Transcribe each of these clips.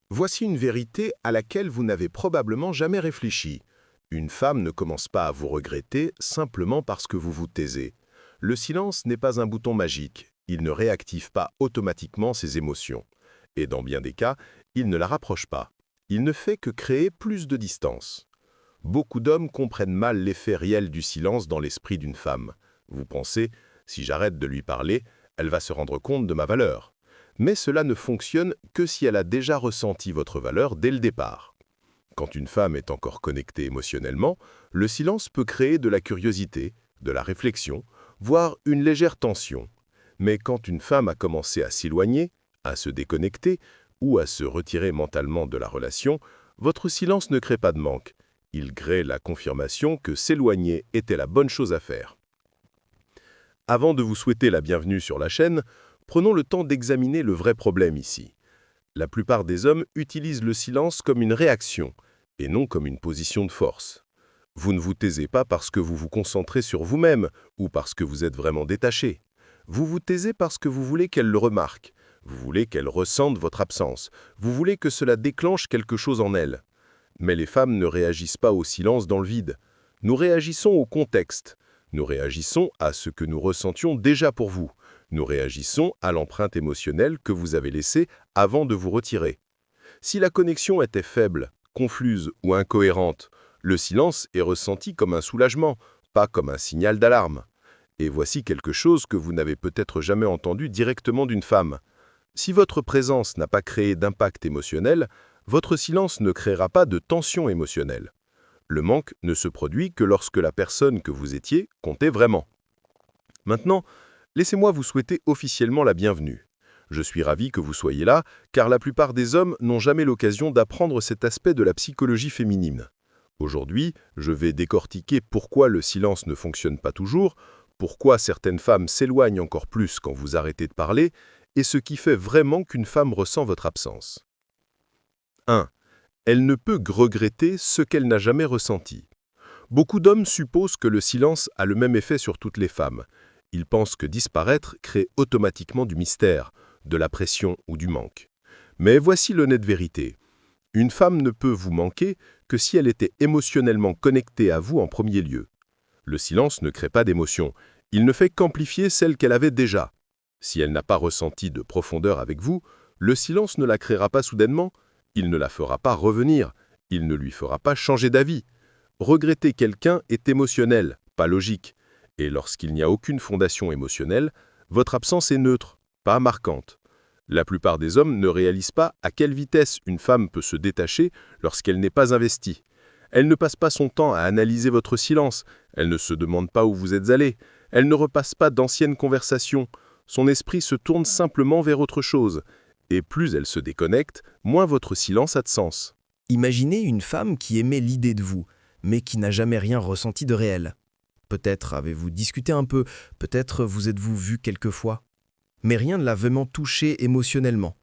Voici une vérité à laquelle vous n'avez probablement jamais réfléchi. Une femme ne commence pas à vous regretter simplement parce que vous vous taisez. Le silence n'est pas un bouton magique, il ne réactive pas automatiquement ses émotions. Et dans bien des cas, il ne la rapproche pas. Il ne fait que créer plus de distance. Beaucoup d'hommes comprennent mal l'effet réel du silence dans l'esprit d'une femme. Vous pensez, si j'arrête de lui parler, elle va se rendre compte de ma valeur. Mais cela ne fonctionne que si elle a déjà ressenti votre valeur dès le départ. Quand une femme est encore connectée émotionnellement, le silence peut créer de la curiosité, de la réflexion, voire une légère tension. Mais quand une femme a commencé à s'éloigner, à se déconnecter ou à se retirer mentalement de la relation, votre silence ne crée pas de manque. Il crée la confirmation que s'éloigner était la bonne chose à faire. Avant de vous souhaiter la bienvenue sur la chaîne, prenons le temps d'examiner le vrai problème ici. La plupart des hommes utilisent le silence comme une réaction, et non comme une position de force. Vous ne vous taisez pas parce que vous vous concentrez sur vous-même ou parce que vous êtes vraiment détaché. Vous vous taisez parce que vous voulez qu'elle le remarque. Vous voulez qu'elle ressente votre absence. Vous voulez que cela déclenche quelque chose en elle. Mais les femmes ne réagissent pas au silence dans le vide. Nous réagissons au contexte. Nous réagissons à ce que nous ressentions déjà pour vous. Nous réagissons à l'empreinte émotionnelle que vous avez laissée avant de vous retirer. Si la connexion était faible, confuse ou incohérente, le silence est ressenti comme un soulagement, pas comme un signal d'alarme. Et voici quelque chose que vous n'avez peut-être jamais entendu directement d'une femme. Si votre présence n'a pas créé d'impact émotionnel, votre silence ne créera pas de tension émotionnelle. Le manque ne se produit que lorsque la personne que vous étiez comptait vraiment. Maintenant, laissez-moi vous souhaiter officiellement la bienvenue. Je suis ravi que vous soyez là, car la plupart des hommes n'ont jamais l'occasion d'apprendre cet aspect de la psychologie féminine. Aujourd'hui, je vais décortiquer pourquoi le silence ne fonctionne pas toujours, pourquoi certaines femmes s'éloignent encore plus quand vous arrêtez de parler, et ce qui fait vraiment qu'une femme ressent votre absence. 1. Elle ne peut regretter ce qu'elle n'a jamais ressenti. Beaucoup d'hommes supposent que le silence a le même effet sur toutes les femmes. Ils pensent que disparaître crée automatiquement du mystère, de la pression ou du manque. Mais voici l'honnête vérité. Une femme ne peut vous manquer que si elle était émotionnellement connectée à vous en premier lieu. Le silence ne crée pas d'émotion, il ne fait qu'amplifier celle qu'elle avait déjà. Si elle n'a pas ressenti de profondeur avec vous, le silence ne la créera pas soudainement, il ne la fera pas revenir, il ne lui fera pas changer d'avis. Regretter quelqu'un est émotionnel, pas logique. Et lorsqu'il n'y a aucune fondation émotionnelle, votre absence est neutre, pas marquante. La plupart des hommes ne réalisent pas à quelle vitesse une femme peut se détacher lorsqu'elle n'est pas investie. Elle ne passe pas son temps à analyser votre silence, elle ne se demande pas où vous êtes allé, elle ne repasse pas d'anciennes conversations. Son esprit se tourne simplement vers autre chose. Et plus elle se déconnecte, moins votre silence a de sens. Imaginez une femme qui aimait l'idée de vous, mais qui n'a jamais rien ressenti de réel. Peut-être avez-vous discuté un peu, peut-être vous êtes-vous vu quelquefois. Mais rien ne l'a vraiment touché émotionnellement.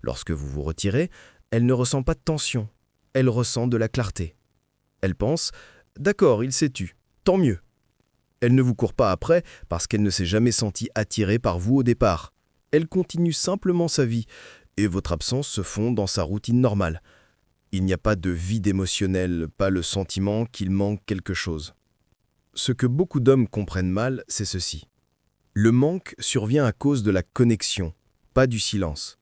Lorsque vous vous retirez, elle ne ressent pas de tension, elle ressent de la clarté. Elle pense « D'accord, il s'est tu, tant mieux ». Elle ne vous court pas après parce qu'elle ne s'est jamais sentie attirée par vous au départ. Elle continue simplement sa vie et votre absence se fond dans sa routine normale. Il n'y a pas de vide émotionnel, pas le sentiment qu'il manque quelque chose. Ce que beaucoup d'hommes comprennent mal, c'est ceci. Le manque survient à cause de la connexion, pas du silence.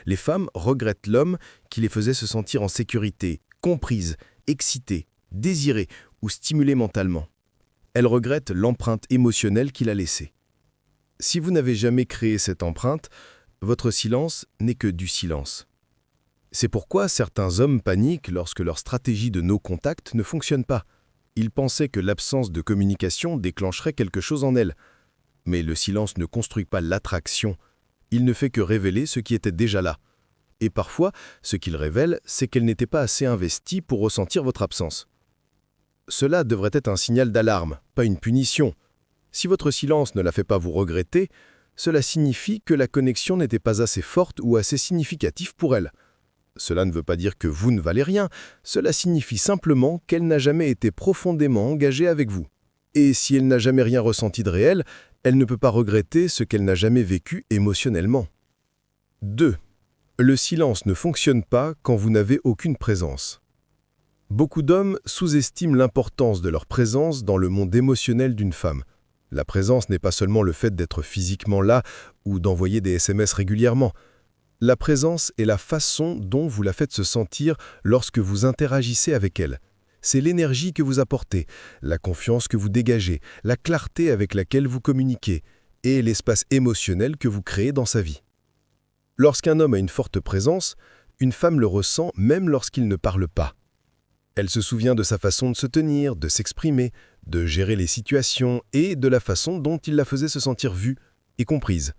Les femmes regrettent l'homme qui les faisait se sentir en sécurité, comprise, excitée, désirée ou stimulée mentalement. Elles regrettent l'empreinte émotionnelle qu'il a laissée. Si vous n'avez jamais créé cette empreinte, votre silence n'est que du silence. C'est pourquoi certains hommes paniquent lorsque leur stratégie de no-contact ne fonctionne pas. Ils pensaient que l'absence de communication déclencherait quelque chose en elles. Mais le silence ne construit pas l'attraction, il ne fait que révéler ce qui était déjà là. Et parfois, ce qu'il révèle, c'est qu'elle n'était pas assez investie pour ressentir votre absence. Cela devrait être un signal d'alarme, pas une punition. Si votre silence ne la fait pas vous regretter, cela signifie que la connexion n'était pas assez forte ou assez significative pour elle. Cela ne veut pas dire que vous ne valez rien, cela signifie simplement qu'elle n'a jamais été profondément engagée avec vous. Et si elle n'a jamais rien ressenti de réel, elle ne peut pas regretter ce qu'elle n'a jamais vécu émotionnellement. 2. Le silence ne fonctionne pas quand vous n'avez aucune présence. Beaucoup d'hommes sous-estiment l'importance de leur présence dans le monde émotionnel d'une femme. La présence n'est pas seulement le fait d'être physiquement là ou d'envoyer des SMS régulièrement. La présence est la façon dont vous la faites se sentir lorsque vous interagissez avec elle. C'est l'énergie que vous apportez, la confiance que vous dégagez, la clarté avec laquelle vous communiquez et l'espace émotionnel que vous créez dans sa vie. Lorsqu'un homme a une forte présence, une femme le ressent même lorsqu'il ne parle pas. Elle se souvient de sa façon de se tenir, de s'exprimer, de gérer les situations et de la façon dont il la faisait se sentir vue et comprise.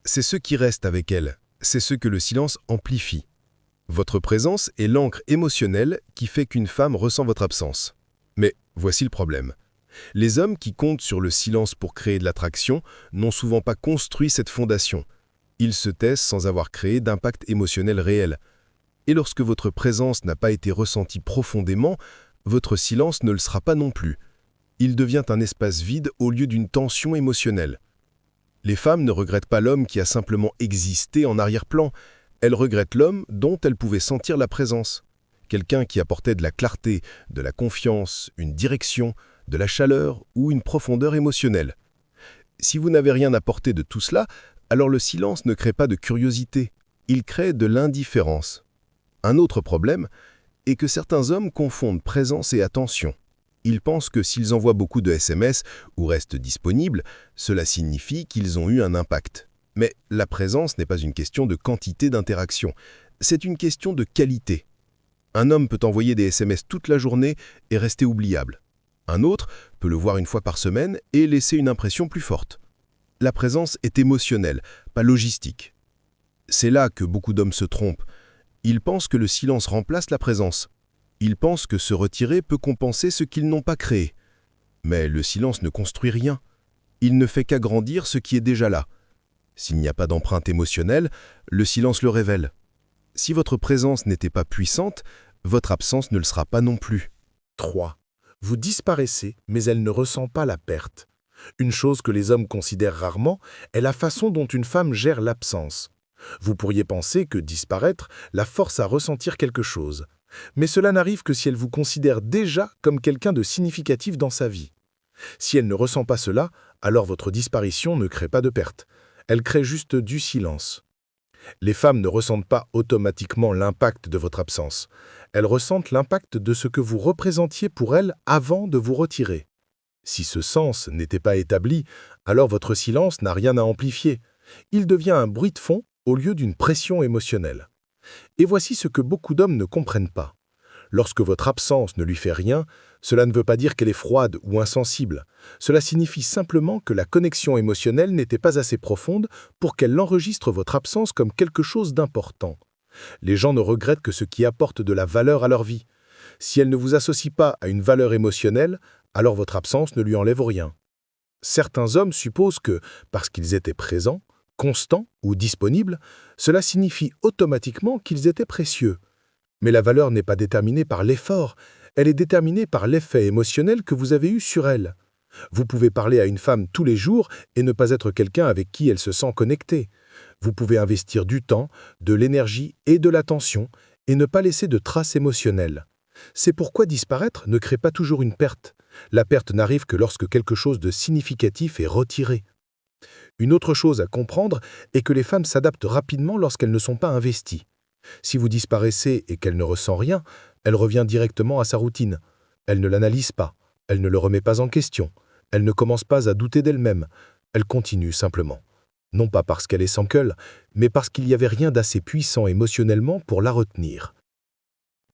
C'est ce qui reste avec elle, c'est ce que le silence amplifie. Votre présence est l'encre émotionnelle qui fait qu'une femme ressent votre absence. Mais voici le problème. Les hommes qui comptent sur le silence pour créer de l'attraction n'ont souvent pas construit cette fondation. Ils se taisent sans avoir créé d'impact émotionnel réel. Et lorsque votre présence n'a pas été ressentie profondément, votre silence ne le sera pas non plus. Il devient un espace vide au lieu d'une tension émotionnelle. Les femmes ne regrettent pas l'homme qui a simplement existé en arrière-plan. Elles regrettent l'homme dont elles pouvaient sentir la présence. Quelqu'un qui apportait de la clarté, de la confiance, une direction, de la chaleur ou une profondeur émotionnelle. Si vous n'avez rien apporté de tout cela, alors le silence ne crée pas de curiosité. Il crée de l'indifférence. Un autre problème est que certains hommes confondent présence et attention. Ils pensent que s'ils envoient beaucoup de SMS ou restent disponibles, cela signifie qu'ils ont eu un impact. Mais la présence n'est pas une question de quantité d'interaction, c'est une question de qualité. Un homme peut envoyer des SMS toute la journée et rester oubliable. Un autre peut le voir une fois par semaine et laisser une impression plus forte. La présence est émotionnelle, pas logistique. C'est là que beaucoup d'hommes se trompent. Ils pensent que le silence remplace la présence. Ils pensent que se retirer peut compenser ce qu'ils n'ont pas créé. Mais le silence ne construit rien. Il ne fait qu'agrandir ce qui est déjà là. S'il n'y a pas d'empreinte émotionnelle, le silence le révèle. Si votre présence n'était pas puissante, votre absence ne le sera pas non plus. 3. Vous disparaissez, mais elle ne ressent pas la perte. Une chose que les hommes considèrent rarement est la façon dont une femme gère l'absence. Vous pourriez penser que disparaître la force à ressentir quelque chose. Mais cela n'arrive que si elle vous considère déjà comme quelqu'un de significatif dans sa vie. Si elle ne ressent pas cela, alors votre disparition ne crée pas de perte. Elle crée juste du silence. Les femmes ne ressentent pas automatiquement l'impact de votre absence. Elles ressentent l'impact de ce que vous représentiez pour elles avant de vous retirer. Si ce sens n'était pas établi, alors votre silence n'a rien à amplifier. Il devient un bruit de fond au lieu d'une pression émotionnelle. Et voici ce que beaucoup d'hommes ne comprennent pas. Lorsque votre absence ne lui fait rien, cela ne veut pas dire qu'elle est froide ou insensible. Cela signifie simplement que la connexion émotionnelle n'était pas assez profonde pour qu'elle enregistre votre absence comme quelque chose d'important. Les gens ne regrettent que ce qui apporte de la valeur à leur vie. Si elle ne vous associe pas à une valeur émotionnelle, alors votre absence ne lui enlève rien. Certains hommes supposent que, parce qu'ils étaient présents, constants ou disponibles, cela signifie automatiquement qu'ils étaient précieux. Mais la valeur n'est pas déterminée par l'effort, elle est déterminée par l'effet émotionnel que vous avez eu sur elle. Vous pouvez parler à une femme tous les jours et ne pas être quelqu'un avec qui elle se sent connectée. Vous pouvez investir du temps, de l'énergie et de l'attention et ne pas laisser de traces émotionnelles. C'est pourquoi disparaître ne crée pas toujours une perte. La perte n'arrive que lorsque quelque chose de significatif est retiré. Une autre chose à comprendre est que les femmes s'adaptent rapidement lorsqu'elles ne sont pas investies. Si vous disparaissez et qu'elle ne ressent rien, elle revient directement à sa routine. Elle ne l'analyse pas, elle ne le remet pas en question, elle ne commence pas à douter d'elle-même, elle continue simplement. Non pas parce qu'elle est sans gueule, mais parce qu'il n'y avait rien d'assez puissant émotionnellement pour la retenir.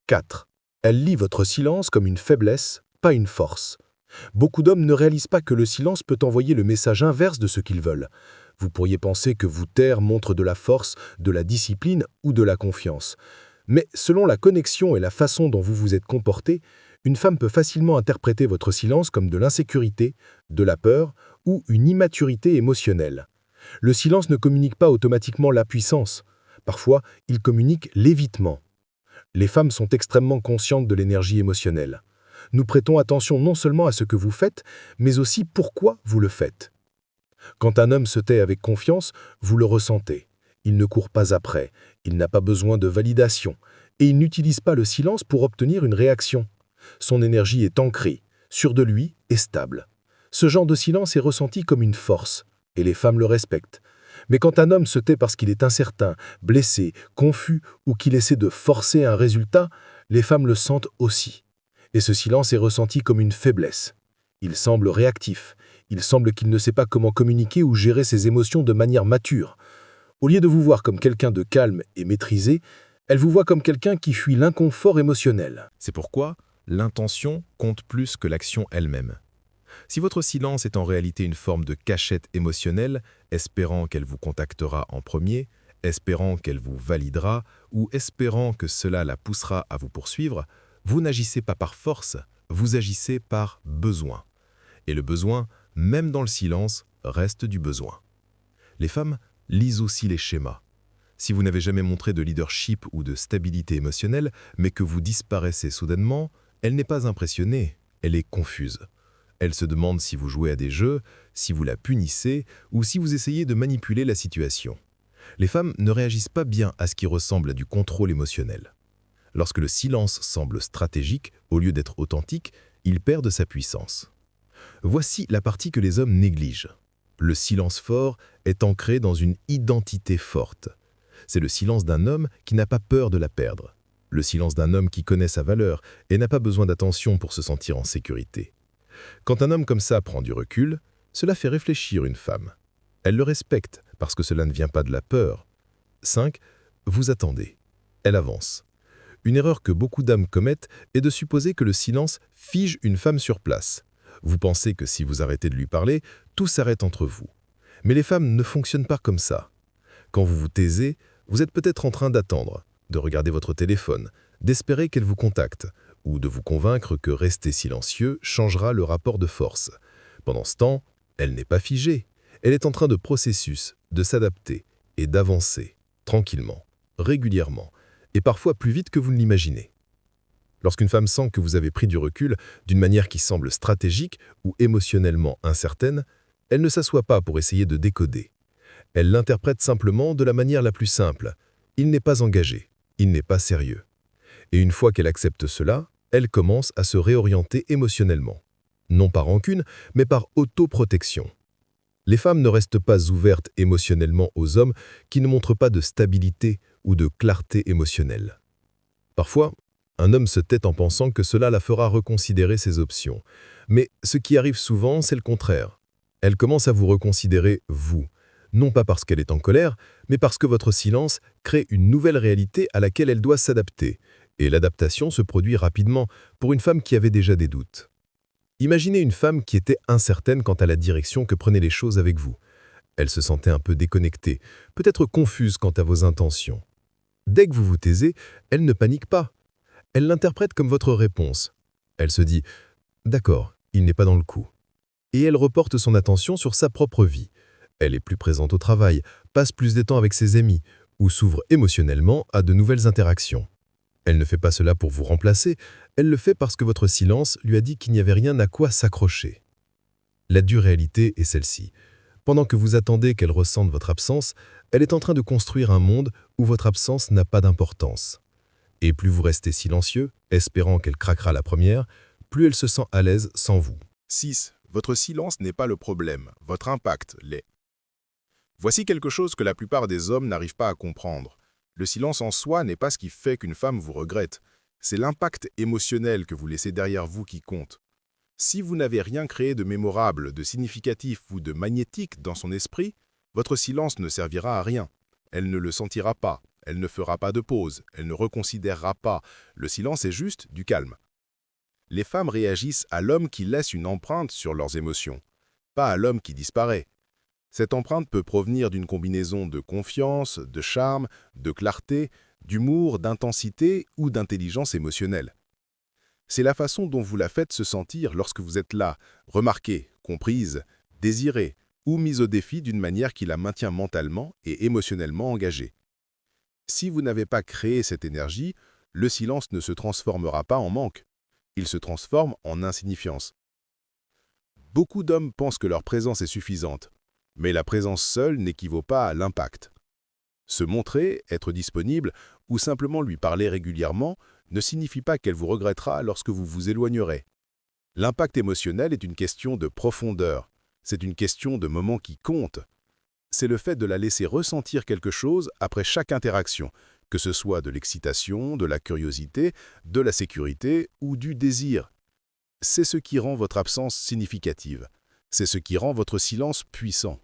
4. Elle lit votre silence comme une faiblesse, pas une force. Beaucoup d'hommes ne réalisent pas que le silence peut envoyer le message inverse de ce qu'ils veulent. Vous pourriez penser que vous taire montre de la force, de la discipline ou de la confiance. Mais selon la connexion et la façon dont vous vous êtes comporté, une femme peut facilement interpréter votre silence comme de l'insécurité, de la peur ou une immaturité émotionnelle. Le silence ne communique pas automatiquement la puissance. Parfois, il communique l'évitement. Les femmes sont extrêmement conscientes de l'énergie émotionnelle. Nous prêtons attention non seulement à ce que vous faites, mais aussi pourquoi vous le faites. Quand un homme se tait avec confiance, vous le ressentez. Il ne court pas après, il n'a pas besoin de validation, et il n'utilise pas le silence pour obtenir une réaction. Son énergie est ancrée, sûre de lui et stable. Ce genre de silence est ressenti comme une force, et les femmes le respectent. Mais quand un homme se tait parce qu'il est incertain, blessé, confus ou qu'il essaie de forcer un résultat, les femmes le sentent aussi. Et ce silence est ressenti comme une faiblesse. Il semble réactif, il semble qu'il ne sait pas comment communiquer ou gérer ses émotions de manière mature. Au lieu de vous voir comme quelqu'un de calme et maîtrisé, elle vous voit comme quelqu'un qui fuit l'inconfort émotionnel. C'est pourquoi l'intention compte plus que l'action elle-même. Si votre silence est en réalité une forme de cachette émotionnelle, espérant qu'elle vous contactera en premier, espérant qu'elle vous validera ou espérant que cela la poussera à vous poursuivre, vous n'agissez pas par force, vous agissez par besoin. Et le besoin, même dans le silence, reste du besoin. Les femmes lisent aussi les schémas. Si vous n'avez jamais montré de leadership ou de stabilité émotionnelle, mais que vous disparaissez soudainement, elle n'est pas impressionnée, elle est confuse. Elle se demande si vous jouez à des jeux, si vous la punissez ou si vous essayez de manipuler la situation. Les femmes ne réagissent pas bien à ce qui ressemble à du contrôle émotionnel. Lorsque le silence semble stratégique, au lieu d'être authentique, il perd de sa puissance. Voici la partie que les hommes négligent. Le silence fort est ancré dans une identité forte. C'est le silence d'un homme qui n'a pas peur de la perdre. Le silence d'un homme qui connaît sa valeur et n'a pas besoin d'attention pour se sentir en sécurité. Quand un homme comme ça prend du recul, cela fait réfléchir une femme. Elle le respecte parce que cela ne vient pas de la peur. 5. Vous attendez. Elle avance. Une erreur que beaucoup d'hommes commettent est de supposer que le silence fige une femme sur place. Vous pensez que si vous arrêtez de lui parler, tout s'arrête entre vous. Mais les femmes ne fonctionnent pas comme ça. Quand vous vous taisez, vous êtes peut-être en train d'attendre, de regarder votre téléphone, d'espérer qu'elle vous contacte, ou de vous convaincre que rester silencieux changera le rapport de force. Pendant ce temps, elle n'est pas figée. Elle est en train de processus, de s'adapter et d'avancer, tranquillement, régulièrement, et parfois plus vite que vous ne l'imaginez. Lorsqu'une femme sent que vous avez pris du recul d'une manière qui semble stratégique ou émotionnellement incertaine, elle ne s'assoit pas pour essayer de décoder. Elle l'interprète simplement de la manière la plus simple. Il n'est pas engagé, il n'est pas sérieux. Et une fois qu'elle accepte cela, elle commence à se réorienter émotionnellement. Non par rancune, mais par autoprotection. Les femmes ne restent pas ouvertes émotionnellement aux hommes qui ne montrent pas de stabilité ou de clarté émotionnelle. Parfois, un homme se tait en pensant que cela la fera reconsidérer ses options. Mais ce qui arrive souvent, c'est le contraire. Elle commence à vous reconsidérer, vous. Non pas parce qu'elle est en colère, mais parce que votre silence crée une nouvelle réalité à laquelle elle doit s'adapter. Et l'adaptation se produit rapidement pour une femme qui avait déjà des doutes. Imaginez une femme qui était incertaine quant à la direction que prenaient les choses avec vous. Elle se sentait un peu déconnectée, peut-être confuse quant à vos intentions. Dès que vous vous taisez, elle ne panique pas. Elle l'interprète comme votre réponse. Elle se dit « D'accord, il n'est pas dans le coup ». Et elle reporte son attention sur sa propre vie. Elle est plus présente au travail, passe plus de temps avec ses amis ou s'ouvre émotionnellement à de nouvelles interactions. Elle ne fait pas cela pour vous remplacer, elle le fait parce que votre silence lui a dit qu'il n'y avait rien à quoi s'accrocher. La dure réalité est celle-ci. Pendant que vous attendez qu'elle ressente votre absence, elle est en train de construire un monde où votre absence n'a pas d'importance. Et plus vous restez silencieux, espérant qu'elle craquera la première, plus elle se sent à l'aise sans vous. 6. Votre silence n'est pas le problème, votre impact l'est. Voici quelque chose que la plupart des hommes n'arrivent pas à comprendre. Le silence en soi n'est pas ce qui fait qu'une femme vous regrette. C'est l'impact émotionnel que vous laissez derrière vous qui compte. Si vous n'avez rien créé de mémorable, de significatif ou de magnétique dans son esprit, votre silence ne servira à rien. Elle ne le sentira pas, elle ne fera pas de pause, elle ne reconsidérera pas. Le silence est juste du calme. Les femmes réagissent à l'homme qui laisse une empreinte sur leurs émotions, pas à l'homme qui disparaît. Cette empreinte peut provenir d'une combinaison de confiance, de charme, de clarté, d'humour, d'intensité ou d'intelligence émotionnelle. C'est la façon dont vous la faites se sentir lorsque vous êtes là, remarquée, comprise, désirée ou mise au défi d'une manière qui la maintient mentalement et émotionnellement engagée. Si vous n'avez pas créé cette énergie, le silence ne se transformera pas en manque. Il se transforme en insignifiance. Beaucoup d'hommes pensent que leur présence est suffisante. Mais la présence seule n'équivaut pas à l'impact. Se montrer, être disponible ou simplement lui parler régulièrement ne signifie pas qu'elle vous regrettera lorsque vous vous éloignerez. L'impact émotionnel est une question de profondeur. C'est une question de moments qui comptent. C'est le fait de la laisser ressentir quelque chose après chaque interaction, que ce soit de l'excitation, de la curiosité, de la sécurité ou du désir. C'est ce qui rend votre absence significative. C'est ce qui rend votre silence puissant.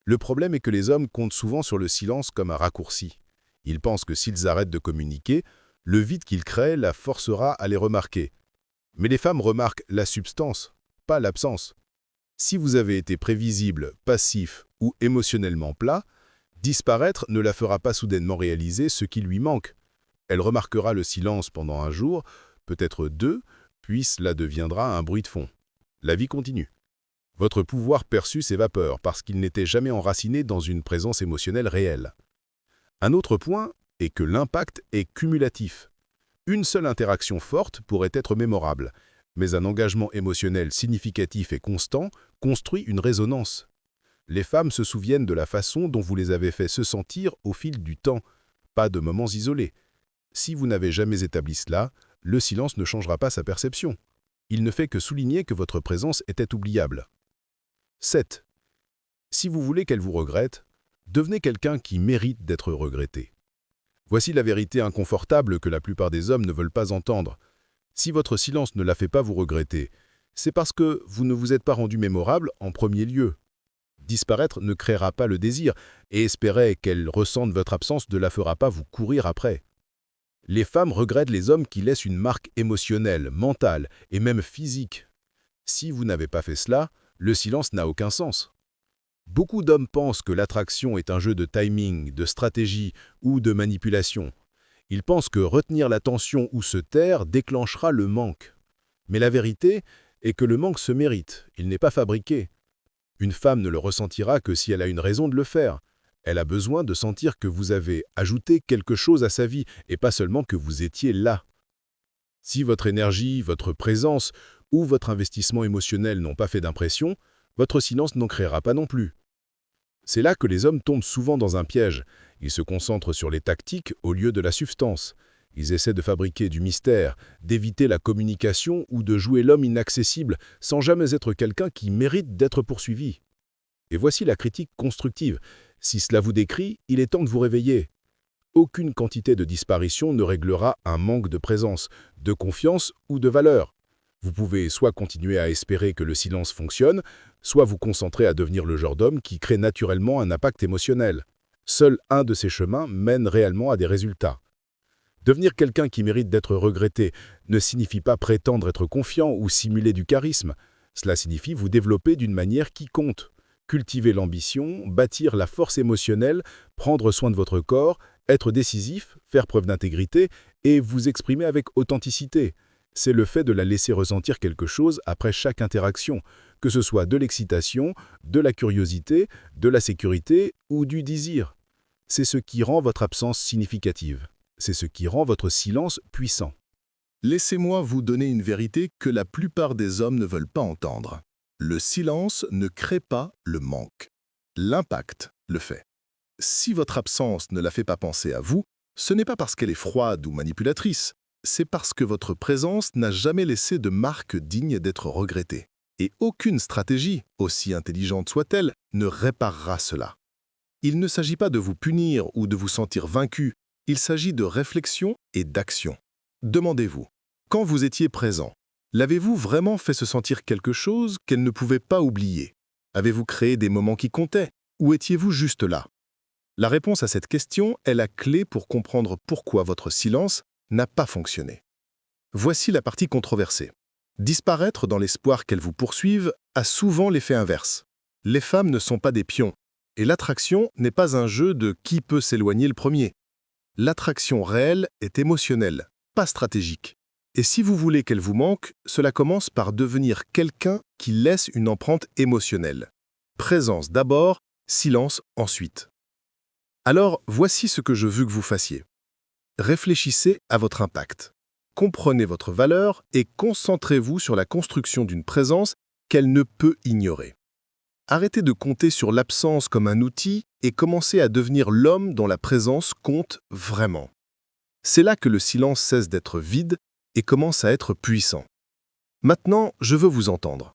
Le problème est que les hommes comptent souvent sur le silence comme un raccourci. Ils pensent que s'ils arrêtent de communiquer, le vide qu'ils créent la forcera à les remarquer. Mais les femmes remarquent la substance, pas l'absence. Si vous avez été prévisible, passif ou émotionnellement plat, disparaître ne la fera pas soudainement réaliser ce qui lui manque. Elle remarquera le silence pendant un jour, peut-être deux, puis cela deviendra un bruit de fond. La vie continue. Votre pouvoir perçu s'évapore parce qu'il n'était jamais enraciné dans une présence émotionnelle réelle. Un autre point est que l'impact est cumulatif. Une seule interaction forte pourrait être mémorable, mais un engagement émotionnel significatif et constant construit une résonance. Les femmes se souviennent de la façon dont vous les avez fait se sentir au fil du temps, pas de moments isolés. Si vous n'avez jamais établi cela, le silence ne changera pas sa perception. Il ne fait que souligner que votre présence était oubliable. 7. Si vous voulez qu'elle vous regrette, devenez quelqu'un qui mérite d'être regretté. Voici la vérité inconfortable que la plupart des hommes ne veulent pas entendre. Si votre silence ne la fait pas vous regretter, c'est parce que vous ne vous êtes pas rendu mémorable en premier lieu. Disparaître ne créera pas le désir, et espérer qu'elle ressente votre absence ne la fera pas vous courir après. Les femmes regrettent les hommes qui laissent une marque émotionnelle, mentale et même physique. Si vous n'avez pas fait cela, le silence n'a aucun sens. Beaucoup d'hommes pensent que l'attraction est un jeu de timing, de stratégie ou de manipulation. Ils pensent que retenir l'attention ou se taire déclenchera le manque. Mais la vérité est que le manque se mérite, il n'est pas fabriqué. Une femme ne le ressentira que si elle a une raison de le faire. Elle a besoin de sentir que vous avez ajouté quelque chose à sa vie et pas seulement que vous étiez là. Si votre énergie, votre présence ou votre investissement émotionnel n'ont pas fait d'impression, votre silence n'en créera pas non plus. C'est là que les hommes tombent souvent dans un piège. Ils se concentrent sur les tactiques au lieu de la substance. Ils essaient de fabriquer du mystère, d'éviter la communication ou de jouer l'homme inaccessible sans jamais être quelqu'un qui mérite d'être poursuivi. Et voici la critique constructive. Si cela vous décrit, il est temps de vous réveiller. Aucune quantité de disparition ne réglera un manque de présence, de confiance ou de valeur. Vous pouvez soit continuer à espérer que le silence fonctionne, soit vous concentrer à devenir le genre d'homme qui crée naturellement un impact émotionnel. Seul un de ces chemins mène réellement à des résultats. Devenir quelqu'un qui mérite d'être regretté ne signifie pas prétendre être confiant ou simuler du charisme. Cela signifie vous développer d'une manière qui compte. Cultiver l'ambition, bâtir la force émotionnelle, prendre soin de votre corps, être décisif, faire preuve d'intégrité et vous exprimer avec authenticité. C'est le fait de la laisser ressentir quelque chose après chaque interaction, que ce soit de l'excitation, de la curiosité, de la sécurité ou du désir. C'est ce qui rend votre absence significative. C'est ce qui rend votre silence puissant. Laissez-moi vous donner une vérité que la plupart des hommes ne veulent pas entendre. Le silence ne crée pas le manque. L'impact le fait. Si votre absence ne la fait pas penser à vous, ce n'est pas parce qu'elle est froide ou manipulatrice, c'est parce que votre présence n'a jamais laissé de marque digne d'être regrettée. Et aucune stratégie, aussi intelligente soit-elle, ne réparera cela. Il ne s'agit pas de vous punir ou de vous sentir vaincu, il s'agit de réflexion et d'action. Demandez-vous, quand vous étiez présent, l'avez-vous vraiment fait se sentir quelque chose qu'elle ne pouvait pas oublier? Avez-vous créé des moments qui comptaient? Ou étiez-vous juste là? La réponse à cette question est la clé pour comprendre pourquoi votre silence n'a pas fonctionné. Voici la partie controversée. Disparaître dans l'espoir qu'elles vous poursuivent a souvent l'effet inverse. Les femmes ne sont pas des pions, et l'attraction n'est pas un jeu de qui peut s'éloigner le premier. L'attraction réelle est émotionnelle, pas stratégique. Et si vous voulez qu'elle vous manque, cela commence par devenir quelqu'un qui laisse une empreinte émotionnelle. Présence d'abord, silence ensuite. Alors, voici ce que je veux que vous fassiez. Réfléchissez à votre impact. Comprenez votre valeur et concentrez-vous sur la construction d'une présence qu'elle ne peut ignorer. Arrêtez de compter sur l'absence comme un outil et commencez à devenir l'homme dont la présence compte vraiment. C'est là que le silence cesse d'être vide et commence à être puissant. Maintenant, je veux vous entendre.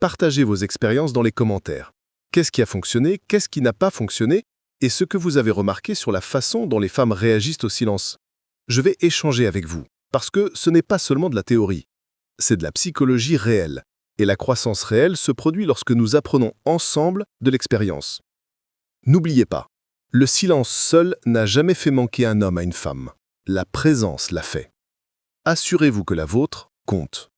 Partagez vos expériences dans les commentaires. Qu'est-ce qui a fonctionné, qu'est-ce qui n'a pas fonctionné, et ce que vous avez remarqué sur la façon dont les femmes réagissent au silence. Je vais échanger avec vous, parce que ce n'est pas seulement de la théorie. C'est de la psychologie réelle. Et la croissance réelle se produit lorsque nous apprenons ensemble de l'expérience. N'oubliez pas, le silence seul n'a jamais fait manquer un homme à une femme. La présence l'a fait. Assurez-vous que la vôtre compte.